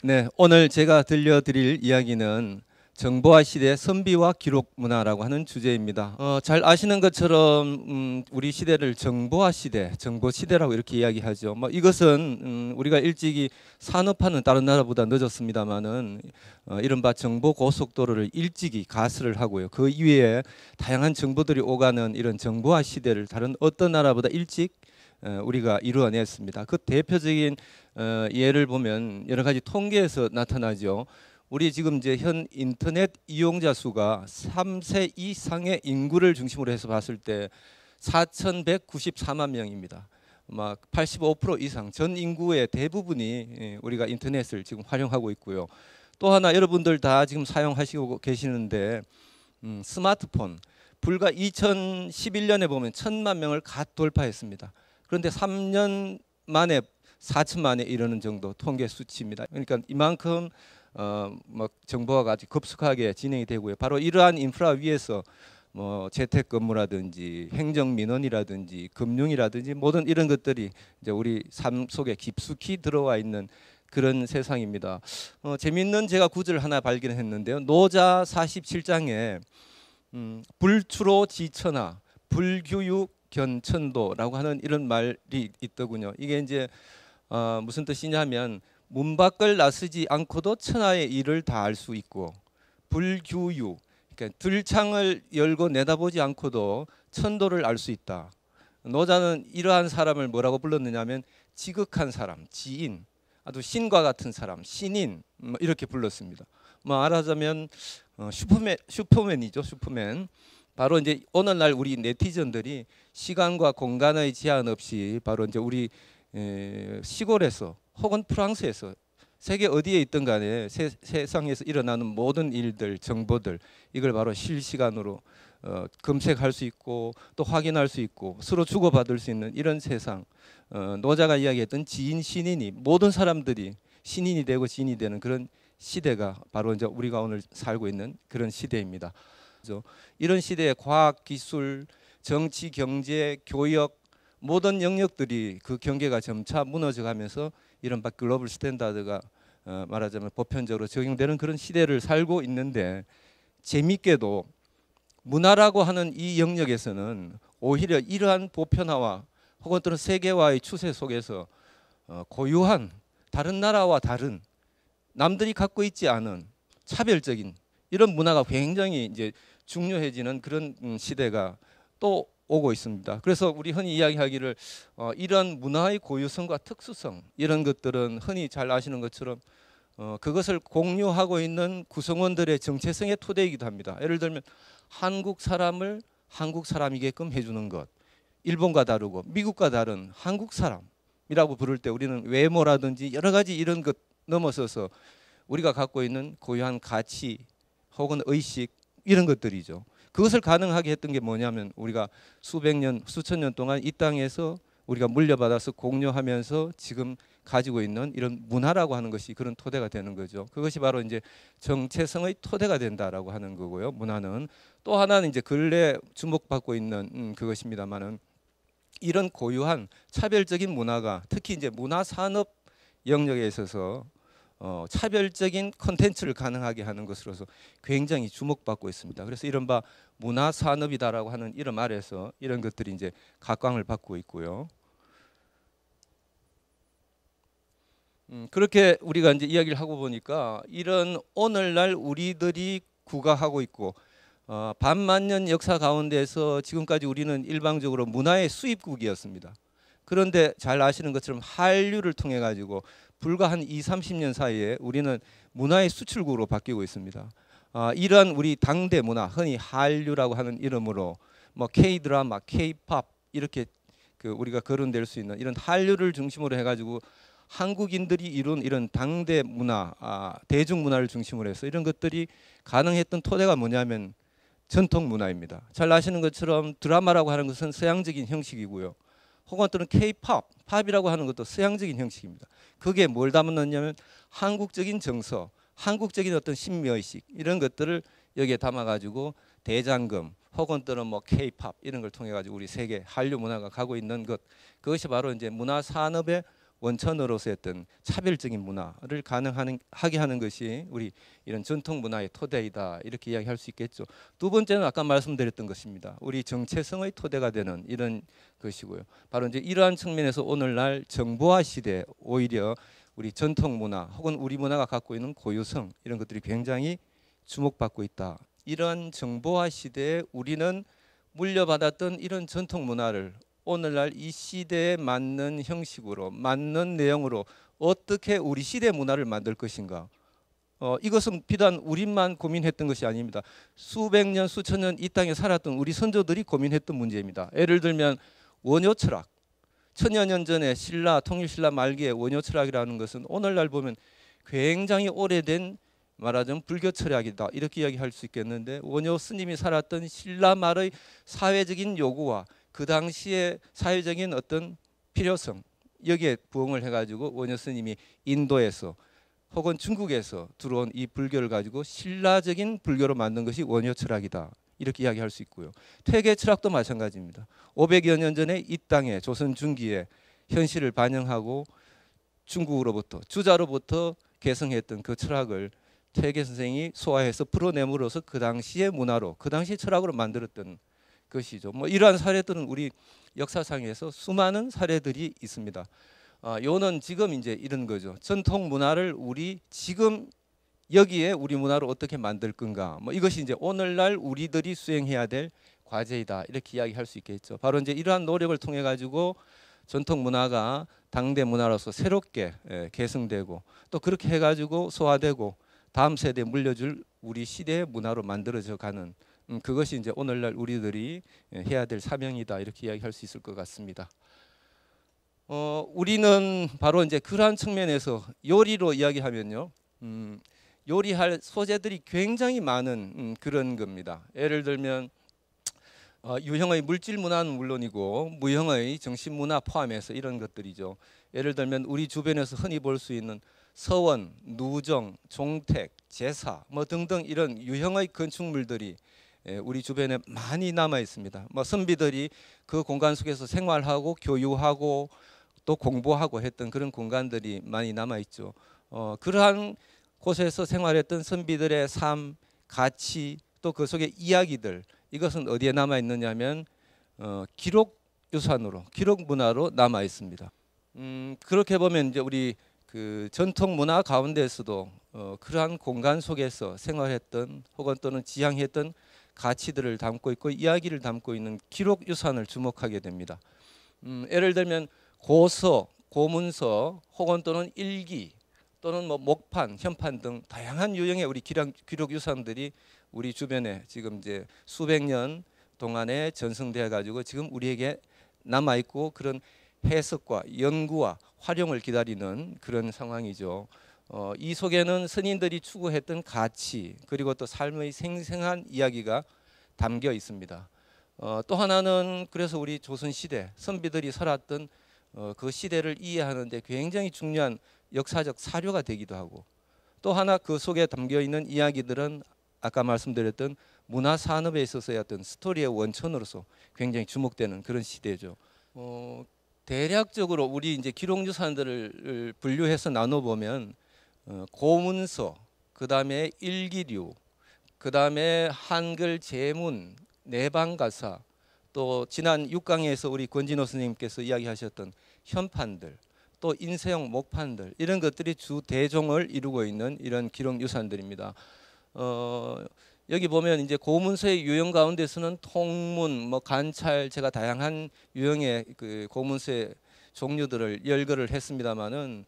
네, 오늘 제가 들려드릴 이야기는 정보화 시대 선비와 기록 문화라고 하는 주제입니다. 잘 아시는 것처럼 우리 시대를 정보화 시대, 정보 시대라고 이렇게 이야기하죠. 뭐 이것은 우리가 일찍이 산업화는 다른 나라보다 늦었습니다만은 이른바 정보 고속도로를 일찍이 가설을 하고요. 그 이외에 다양한 정보들이 오가는 이런 정보화 시대를 다른 어떤 나라보다 일찍 우리가 이루어냈습니다. 그 대표적인 예를 보면 여러 가지 통계에서 나타나죠. 우리 지금 이제 현 인터넷 이용자 수가 3세 이상의 인구를 중심으로 해서 봤을 때 4,194만 명입니다. 막 85% 이상 전 인구의 대부분이 우리가 인터넷을 지금 활용하고 있고요. 또 하나 여러분들 다 지금 사용하시고 계시는데 스마트폰 불과 2011년에 보면 1,000만 명을 갓 돌파했습니다. 그런데 3년 만에 4천만에 이르는 정도 통계 수치입니다. 그러니까 이만큼 뭐 정보가 아주 급속하게 진행이 되고요. 바로 이러한 인프라 위에서 뭐 재택근무라든지 행정민원이라든지 금융이라든지 모든 이런 것들이 이제 우리 삶 속에 깊숙이 들어와 있는 그런 세상입니다. 재미있는 제가 구절 하나 발견했는데요. 노자 47장에 불추로지천하 불교육 견천도라고 하는 이런 말이 있더군요. 이게 이제 무슨 뜻이냐면 문 밖을 나서지 않고도 천하의 일을 다 알 수 있고 불교육 그러니까 들창을 열고 내다보지 않고도 천도를 알 수 있다. 노자는 이러한 사람을 뭐라고 불렀느냐면 지극한 사람, 지인, 아주 신과 같은 사람, 신인 뭐 이렇게 불렀습니다. 뭐 말하자면 슈퍼맨이죠, 슈퍼맨. 바로 이제 오늘날 우리 네티즌들이 시간과 공간의 제한 없이 바로 이제 우리 시골에서 혹은 프랑스에서 세계 어디에 있든 간에 세상에서 일어나는 모든 일들, 정보들 이걸 바로 실시간으로 검색할 수 있고 또 확인할 수 있고 서로 주고받을 수 있는 이런 세상. 노자가 이야기했던 지인 신인이 모든 사람들이 신인이 되고 지인이 되는 그런 시대가 바로 이제 우리가 오늘 살고 있는 그런 시대입니다. 이런 시대에 과학, 기술, 정치, 경제, 교역 모든 영역들이 그 경계가 점차 무너져가면서 이른바 글로벌 스탠다드가 말하자면 보편적으로 적용되는 그런 시대를 살고 있는데 재밌게도 문화라고 하는 이 영역에서는 오히려 이러한 보편화와 혹은 또는 세계화의 추세 속에서 고유한 다른 나라와 다른 남들이 갖고 있지 않은 차별적인 이런 문화가 굉장히 이제 중요해지는 그런 시대가 또 오고 있습니다. 그래서 우리 흔히 이야기하기를 이런 문화의 고유성과 특수성 이런 것들은 흔히 잘 아시는 것처럼 그것을 공유하고 있는 구성원들의 정체성의 토대이기도 합니다. 예를 들면 한국 사람을 한국 사람이게끔 해주는 것, 일본과 다르고 미국과 다른 한국 사람이라고 부를 때 우리는 외모라든지 여러 가지 이런 것 넘어서서 우리가 갖고 있는 고유한 가치 혹은 의식 이런 것들이죠. 그것을 가능하게 했던 게 뭐냐면 우리가 수백 년, 수천 년 동안 이 땅에서 우리가 물려받아서 공유하면서 지금 가지고 있는 이런 문화라고 하는 것이 그런 토대가 되는 거죠. 그것이 바로 이제 정체성의 토대가 된다라고 하는 거고요. 문화는 또 하나는 이제 근래 주목받고 있는 그것입니다만은 이런 고유한 차별적인 문화가 특히 이제 문화 산업 영역에 있어서 차별적인 콘텐츠를 가능하게 하는 것으로서 굉장히 주목받고 있습니다. 그래서 이른바 문화 산업이다라고 하는 이름 아래서 이런 것들이 이제 각광을 받고 있고요. 그렇게 우리가 이제 이야기를 하고 보니까 이런 오늘날 우리들이 구가하고 있고 반만년 역사 가운데서 지금까지 우리는 일방적으로 문화의 수입국이었습니다. 그런데 잘 아시는 것처럼 한류를 통해 가지고 불과 한 20-30년 사이에 우리는 문화의 수출국으로 바뀌고 있습니다. 이러한 우리 당대 문화, 흔히 한류라고 하는 이름으로 뭐 K-드라마, K-팝 이렇게 우리가 거론될 수 있는 이런 한류를 중심으로 해가지고 한국인들이 이룬 이런 당대 문화, 대중문화를 중심으로 해서 이런 것들이 가능했던 토대가 뭐냐면 전통 문화입니다. 잘 아시는 것처럼 드라마라고 하는 것은 서양적인 형식이고요. 혹은 또는 K-팝, 팝이라고 하는 것도 서양적인 형식입니다. 그게 뭘 담았느냐면 한국적인 정서, 한국적인 어떤 신묘의식 이런 것들을 여기에 담아가지고 대장금 혹은 또는 뭐 K-팝 이런 걸 통해 가지고 우리 세계 한류 문화가 가고 있는 것 그것이 바로 이제 문화 산업의 원천으로서 했던 차별적인 문화를 가능하게 하는 것이 우리 이런 전통 문화의 토대이다 이렇게 이야기할 수 있겠죠. 두 번째는 아까 말씀드렸던 것입니다. 우리 정체성의 토대가 되는 이런 것이고요. 바로 이제 이러한 측면에서 오늘날 정보화 시대 오히려 우리 전통 문화 혹은 우리 문화가 갖고 있는 고유성 이런 것들이 굉장히 주목받고 있다. 이런 정보화 시대에 우리는 물려받았던 이런 전통 문화를 오늘날 이 시대에 맞는 형식으로 맞는 내용으로 어떻게 우리 시대 문화를 만들 것인가. 이것은 비단 우리만 고민했던 것이 아닙니다. 수백 년 수천 년 이 땅에 살았던 우리 선조들이 고민했던 문제입니다. 예를 들면 원효 철학. 천여 년 전에 신라 통일신라 말기에 원효 철학이라는 것은 오늘날 보면 굉장히 오래된 말하자면 불교 철학이다 이렇게 이야기할 수 있겠는데 원효 스님이 살았던 신라 말의 사회적인 요구와 그 당시에 사회적인 어떤 필요성 여기에 부응을 해가지고 원효 스님이 인도에서 혹은 중국에서 들어온 이 불교를 가지고 신라적인 불교로 만든 것이 원효 철학이다 이렇게 이야기할 수 있고요. 퇴계 철학도 마찬가지입니다. 500여 년 전에 이 땅에 조선 중기에 현실을 반영하고 중국으로부터 주자로부터 계승했던 그 철학을 퇴계 선생이 소화해서 풀어내므로써 그 당시의 문화로 그 당시 철학으로 만들었던 것이죠. 뭐 이러한 사례들은 우리 역사상에서 수많은 사례들이 있습니다. 요는 지금 이제 이런 거죠. 전통 문화를 우리 지금 여기에 우리 문화를 어떻게 만들 건가. 뭐 이것이 이제 오늘날 우리들이 수행해야 될 과제이다. 이렇게 이야기할 수 있겠죠. 바로 이제 이러한 노력을 통해 가지고 전통 문화가 당대 문화로서 새롭게 계승되고 또 그렇게 해 가지고 소화되고 다음 세대에 물려줄 우리 시대의 문화로 만들어져 가는 그것이 이제 오늘날 우리들이 해야 될 사명이다. 이렇게 이야기할 수 있을 것 같습니다. 우리는 바로 이제 그러한 측면에서 요리로 이야기하면요. 요리할 소재들이 굉장히 많은 그런 겁니다. 예를 들면 유형의 물질 문화는 물론이고 무형의 정신 문화 포함해서 이런 것들이죠. 예를 들면 우리 주변에서 흔히 볼 수 있는 서원, 누정, 종택, 제사 뭐 등등 이런 유형의 건축물들이 우리 주변에 많이 남아 있습니다. 뭐 선비들이 그 공간 속에서 생활하고 교유하고 또 공부하고 했던 그런 공간들이 많이 남아 있죠. 그러한 곳에서 생활했던 선비들의 삶, 가치 또 그 속의 이야기들 이것은 어디에 남아 있느냐면 기록 유산으로 기록 문화로 남아 있습니다. 그렇게 보면 이제 우리 그 전통 문화 가운데서도 그러한 공간 속에서 생활했던 혹은 또는 지향했던 가치들을 담고 있고 이야기를 담고 있는 기록 유산을 주목하게 됩니다. 예를 들면 고서, 고문서 혹은 또는 일기 또는 뭐 목판, 현판 등 다양한 유형의 우리 기록 유산들이 우리 주변에 지금 이제 수백 년 동안에 전승되어 가지고 지금 우리에게 남아 있고 그런 해석과 연구와 활용을 기다리는 그런 상황이죠. 이 속에는 스님들이 추구했던 가치 그리고 또 삶의 생생한 이야기가 담겨 있습니다. 또 하나는 그래서 우리 조선 시대 선비들이 살았던 그 시대를 이해하는데 굉장히 중요한 역사적 사료가 되기도 하고 또 하나 그 속에 담겨 있는 이야기들은 아까 말씀드렸던 문화 산업에 있어서의 어떤 스토리의 원천으로서 굉장히 주목되는 그런 시대죠. 대략적으로 우리 이제 기록유산들을 분류해서 나눠 보면 고문서, 그 다음에 일기류, 그 다음에 한글 제문, 내방가사, 또 지난 6강에서 우리 권진호 선생님께서 이야기하셨던 현판들, 또 인쇄용 목판들 이런 것들이 주 대종을 이루고 있는 이런 기록 유산들입니다. 여기 보면 이제 고문서의 유형 가운데서는 통문, 뭐 관찰 제가 다양한 유형의 그 고문서의 종류들을 열거를 했습니다만은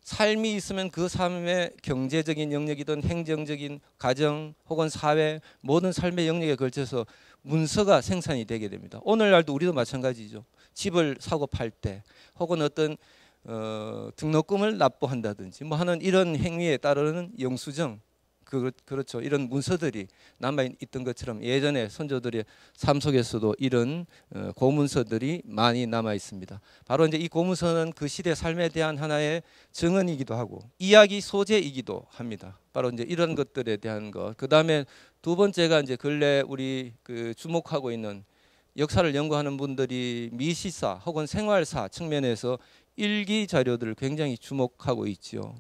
삶이 있으면 그 삶의 경제적인 영역이든 행정적인 가정 혹은 사회 모든 삶의 영역에 걸쳐서 문서가 생산이 되게 됩니다. 오늘날도 우리도 마찬가지죠. 집을 사고 팔 때 혹은 어떤 등록금을 납부한다든지 뭐 하는 이런 행위에 따르는 영수증 그렇죠. 이런 문서들이 남아 있던 것처럼 예전에 선조들의 삶 속에서도 이런 고문서들이 많이 남아 있습니다. 바로 이제 이 고문서는 그 시대 삶에 대한 하나의 증언이기도 하고 이야기 소재이기도 합니다. 바로 이제 이런 것들에 대한 것. 그 다음에 두 번째가 이제 근래 우리 그 주목하고 있는 역사를 연구하는 분들이 미시사 혹은 생활사 측면에서 일기 자료들을 굉장히 주목하고 있죠.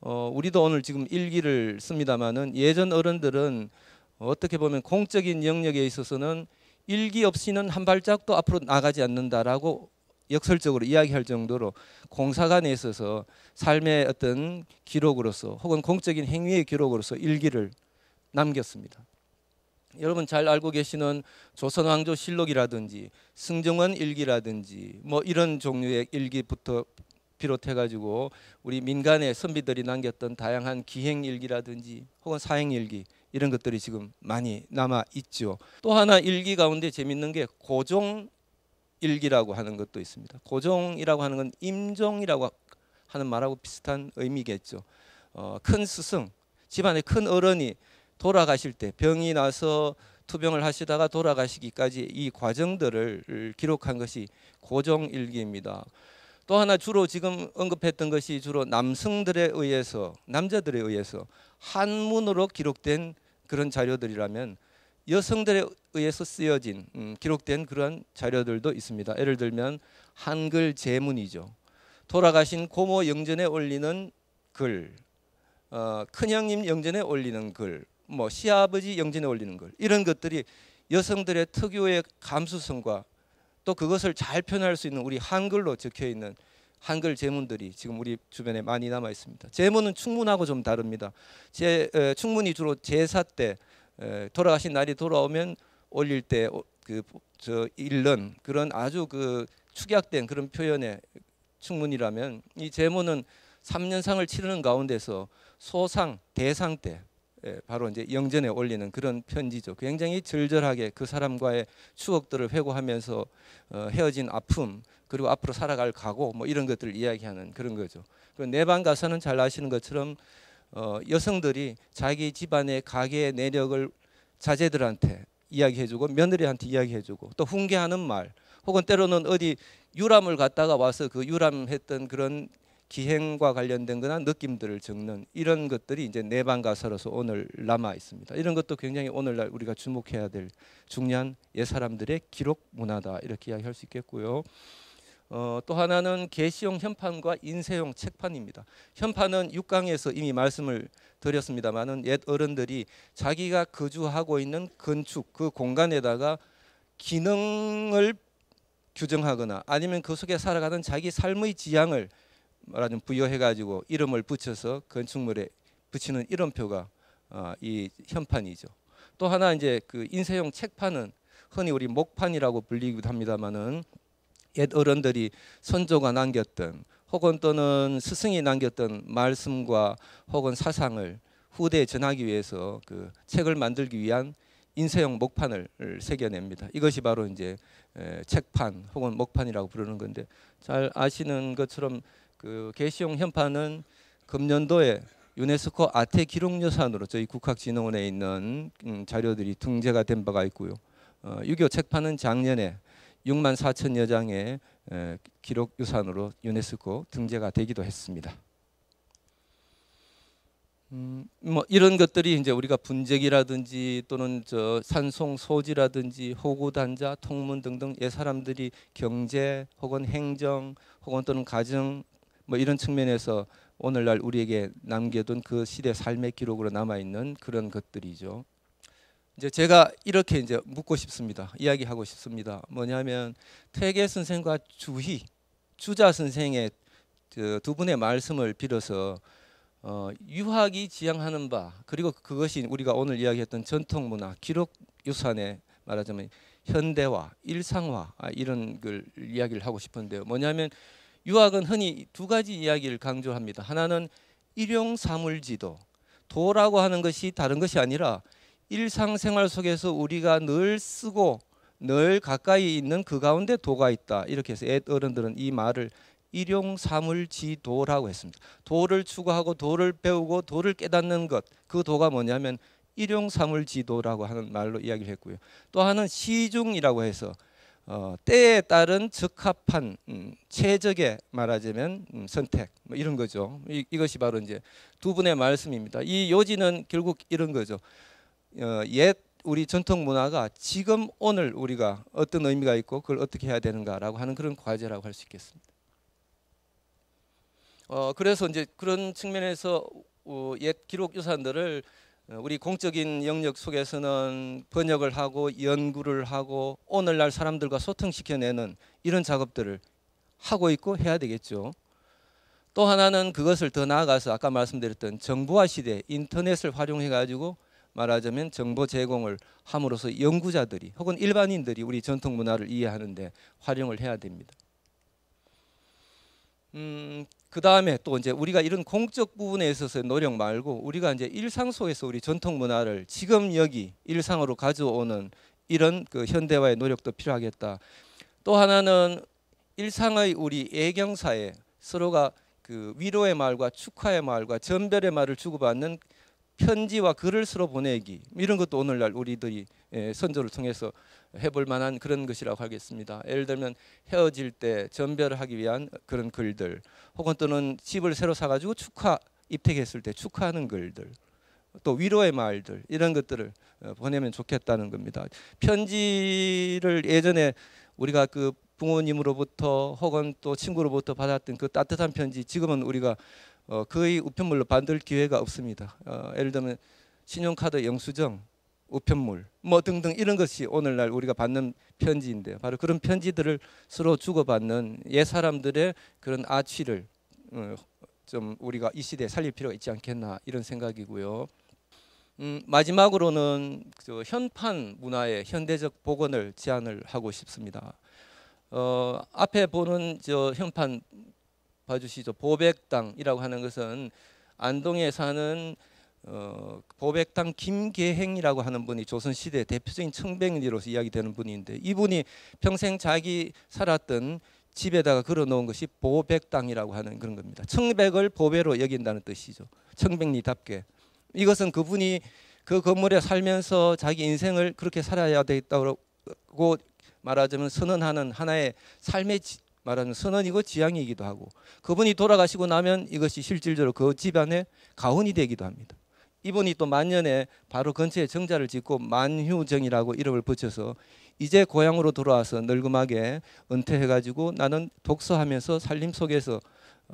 우리도 오늘 지금 일기를 씁니다마는 예전 어른들은 어떻게 보면 공적인 영역에 있어서는 일기 없이는 한 발짝도 앞으로 나가지 않는다라고 역설적으로 이야기할 정도로 공사관에 있어서 삶의 어떤 기록으로서 혹은 공적인 행위의 기록으로서 일기를 남겼습니다. 여러분 잘 알고 계시는 조선왕조실록이라든지 승정원 일기라든지 뭐 이런 종류의 일기부터 비롯해가지고 우리 민간의 선비들이 남겼던 다양한 기행일기라든지 혹은 사행일기 이런 것들이 지금 많이 남아 있죠. 또 하나 일기 가운데 재밌는 게 고종일기라고 하는 것도 있습니다. 고종이라고 하는 건 임종이라고 하는 말하고 비슷한 의미겠죠. 큰 스승, 집안의 큰 어른이 돌아가실 때 병이 나서 투병을 하시다가 돌아가시기까지 이 과정들을 기록한 것이 고종일기입니다. 또 하나 주로 지금 언급했던 것이 주로 남성들에 의해서 남자들에 의해서 한문으로 기록된 그런 자료들이라면 여성들에 의해서 쓰여진 기록된 그런 자료들도 있습니다. 예를 들면 한글 제문이죠. 돌아가신 고모 영전에 올리는 글, 큰형님 영전에 올리는 글, 뭐 시아버지 영전에 올리는 글 이런 것들이 여성들의 특유의 감수성과 또 그것을 잘 표현할 수 있는 우리 한글로 적혀 있는 한글 제문들이 지금 우리 주변에 많이 남아 있습니다. 제문은 충문하고 좀 다릅니다. 충문이 주로 제사 때 돌아가신 날이 돌아오면 올릴 때 읽는 그런 아주 그 축약된 그런 표현의 충문이라면 이 제문은 3년상을 치르는 가운데서 소상 대상 때 바로 이제 영전에 올리는 그런 편지죠. 굉장히 절절하게 그 사람과의 추억들을 회고하면서 헤어진 아픔 그리고 앞으로 살아갈 각오 뭐 이런 것들을 이야기하는 그런 거죠. 그리고 내방 가사는 잘 아시는 것처럼 여성들이 자기 집안의 가계의 내력을 자제들한테 이야기해주고 며느리한테 이야기해주고 또 훈계하는 말 혹은 때로는 어디 유람을 갔다가 와서 그 유람했던 그런 기행과 관련된 거나 느낌들을 적는 이런 것들이 이제 내방 가사로서 오늘 남아 있습니다. 이런 것도 굉장히 오늘날 우리가 주목해야 될 중요한 옛사람들의 기록 문화다 이렇게 이야기할 수 있겠고요. 또 하나는 계시용 현판과 인쇄용 책판입니다. 현판은 6강에서 이미 말씀을 드렸습니다마는 옛 어른들이 자기가 거주하고 있는 건축 그 공간에다가 기능을 규정하거나 아니면 그 속에 살아가는 자기 삶의 지향을 말하자면 부여해가지고 이름을 붙여서 건축물에 붙이는 이름표가 이 현판이죠. 또 하나 이제 그 인쇄용 책판은 흔히 우리 목판이라고 불리기도 합니다만은 옛 어른들이 선조가 남겼던 혹은 또는 스승이 남겼던 말씀과 혹은 사상을 후대에 전하기 위해서 그 책을 만들기 위한 인쇄용 목판을 새겨냅니다. 이것이 바로 이제 책판 혹은 목판이라고 부르는 건데 잘 아시는 것처럼 그 계시용 현판은 금년도에 유네스코 아태 기록유산으로 저희 국학진흥원에 있는 자료들이 등재가 된 바가 있고요. 6.25 책판은 작년에 64,000여 장의 기록유산으로 유네스코 등재가 되기도 했습니다. 뭐 이런 것들이 이제 우리가 분재기라든지 또는 산송 소지라든지 호구단자, 통문 등등 옛 사람들이 경제 혹은 행정 혹은 또는 가정 뭐 이런 측면에서 오늘날 우리에게 남겨둔 그 시대 삶의 기록으로 남아 있는 그런 것들이죠. 이제 제가 이렇게 이제 묻고 싶습니다. 이야기하고 싶습니다. 뭐냐면 퇴계 선생과 주자 선생의 두 분의 말씀을 빌어서 유학이 지향하는 바 그리고 그것이 우리가 오늘 이야기했던 전통문화 기록유산의 말하자면 현대화, 일상화 이런 걸 이야기를 하고 싶은데요. 뭐냐면 유학은 흔히 두 가지 이야기를 강조합니다. 하나는 일용사물지도, 도라고 하는 것이 다른 것이 아니라 일상생활 속에서 우리가 늘 쓰고 늘 가까이 있는 그 가운데 도가 있다. 이렇게 해서 옛 어른들은 이 말을 일용사물지도라고 했습니다. 도를 추구하고 도를 배우고 도를 깨닫는 것, 그 도가 뭐냐면 일용사물지도라고 하는 말로 이야기를 했고요. 또 하나는 시중이라고 해서 때에 따른 적합한 최적의 말하자면 선택 뭐 이런 거죠. 이것이 바로 이제 두 분의 말씀입니다. 이 요지는 결국 이런 거죠. 옛 우리 전통 문화가 지금 오늘 우리가 어떤 의미가 있고 그걸 어떻게 해야 되는가라고 하는 그런 과제라고 할 수 있겠습니다. 그래서 이제 그런 측면에서 옛 기록 유산들을 우리 공적인 영역 속에서는 번역을 하고 연구를 하고 오늘날 사람들과 소통시켜내는 이런 작업들을 하고 있고 해야 되겠죠. 또 하나는 그것을 더 나아가서 아까 말씀드렸던 정보화 시대 인터넷을 활용해 가지고 말하자면 정보 제공을 함으로써 연구자들이 혹은 일반인들이 우리 전통 문화를 이해하는데 활용을 해야 됩니다. 그 다음에 또 이제 우리가 이런 공적 부분에 있어서의 노력 말고 우리가 이제 일상 속에서 우리 전통 문화를 지금 여기 일상으로 가져오는 이런 그 현대화의 노력도 필요하겠다. 또 하나는 일상의 우리 애경사에 서로가 그 위로의 말과 축하의 말과 전별의 말을 주고받는 편지와 글을 서로 보내기 이런 것도 오늘날 우리들이 선조를 통해서 해볼 만한 그런 것이라고 하겠습니다. 예를 들면 헤어질 때 전별을 하기 위한 그런 글들 혹은 또는 집을 새로 사가지고 입택했을 때 축하하는 글들 또 위로의 말들 이런 것들을 보내면 좋겠다는 겁니다. 편지를 예전에 우리가 그 부모님으로부터 혹은 또 친구로부터 받았던 그 따뜻한 편지 지금은 우리가 거의 우편물로 받을 기회가 없습니다. 예를 들면 신용카드 영수증, 우편물 뭐 등등 이런 것이 오늘날 우리가 받는 편지인데요. 바로 그런 편지들을 서로 주고받는 옛 사람들의 그런 아취를 좀 우리가 이 시대에 살릴 필요가 있지 않겠나 이런 생각이고요. 마지막으로는 현판 문화의 현대적 복원을 제안을 하고 싶습니다. 앞에 보는 저 현판 봐주시죠. 보백당이라고 하는 것은 안동에 사는 보백당 김계행이라고 하는 분이 조선시대 대표적인 청백리로서 이야기되는 분인데 이분이 평생 자기 살았던 집에다가 걸어놓은 것이 보백당이라고 하는 그런 겁니다. 청백을 보배로 여긴다는 뜻이죠. 청백리답게. 이것은 그분이 그 건물에 살면서 자기 인생을 그렇게 살아야 되겠다고 말하자면 선언하는 하나의 삶의 말하는 선언이고 지향이기도 하고 그분이 돌아가시고 나면 이것이 실질적으로 그 집안의 가훈이 되기도 합니다. 이분이 또 만년에 바로 근처에 정자를 짓고 만휴정이라고 이름을 붙여서 이제 고향으로 돌아와서 늙음하게 은퇴해가지고 나는 독서하면서 살림 속에서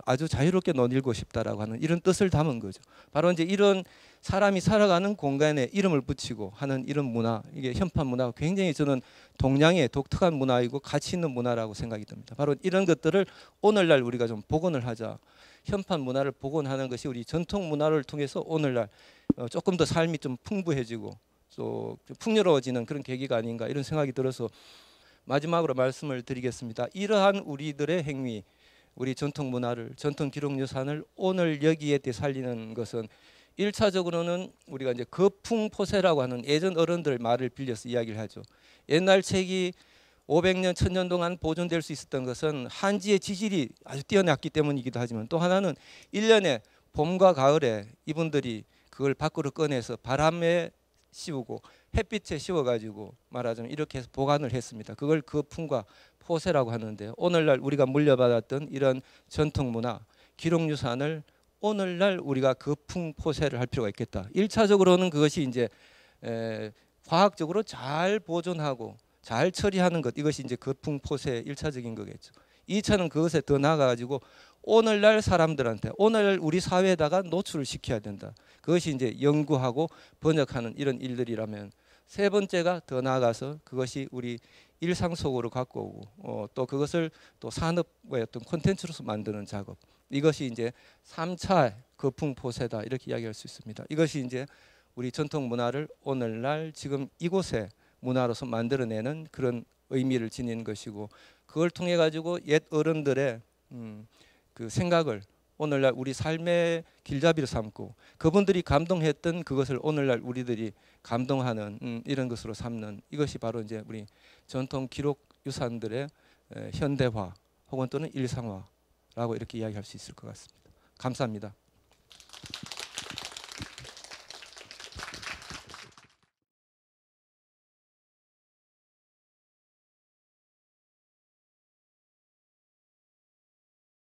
아주 자유롭게 논일고 싶다라고 하는 이런 뜻을 담은 거죠. 바로 이제 이런 사람이 살아가는 공간에 이름을 붙이고 하는 이런 문화, 이게 현판 문화가 굉장히 저는 동양의 독특한 문화이고 가치 있는 문화라고 생각이 듭니다. 바로 이런 것들을 오늘날 우리가 좀 복원을 하자. 현판 문화를 복원하는 것이 우리 전통 문화를 통해서 오늘날 조금 더 삶이 좀 풍부해지고 또 풍요로워지는 그런 계기가 아닌가 이런 생각이 들어서 마지막으로 말씀을 드리겠습니다. 이러한 우리들의 행위, 우리 전통 문화를, 전통 기록 유산을 오늘 여기에 되살리는 것은 1차적으로는 우리가 이제 거풍포세라고 하는 예전 어른들 말을 빌려서 이야기를 하죠. 옛날 책이 500년, 1000년 동안 보존될 수 있었던 것은 한지의 지질이 아주 뛰어났기 때문이기도 하지만 또 하나는 1년에 봄과 가을에 이분들이 그걸 밖으로 꺼내서 바람에 씌우고 햇빛에 씌워가지고 말하자면 이렇게 해서 보관을 했습니다. 그걸 거풍과 포세라고 하는데 오늘날 우리가 물려받았던 이런 전통 문화, 기록 유산을 오늘날 우리가 거풍포세를 할 필요가 있겠다. 1차적으로는 그것이 이제 과학적으로 잘 보존하고 잘 처리하는 것 이것이 이제 거풍포세의 1차적인 거겠죠. 2차는 그것에 더 나아가 가지고 오늘날 사람들한테 오늘 우리 사회에다가 노출을 시켜야 된다. 그것이 이제 연구하고 번역하는 이런 일들이라면 세 번째가 더 나아가서 그것이 우리 일상 속으로 갖고 오고 또 그것을 또 산업의 어떤 콘텐츠로서 만드는 작업 이것이 이제 3차 거풍포세다 이렇게 이야기할 수 있습니다. 이것이 이제 우리 전통 문화를 오늘날 지금 이곳에 문화로서 만들어내는 그런 의미를 지닌 것이고 그걸 통해 가지고 옛 어른들의 그 생각을 오늘날 우리 삶의 길잡이로 삼고 그분들이 감동했던 그것을 오늘날 우리들이 감동하는 이런 것으로 삼는 이것이 바로 이제 우리 전통 기록 유산들의 현대화 혹은 또는 일상화라고 이렇게 이야기할 수 있을 것 같습니다. 감사합니다.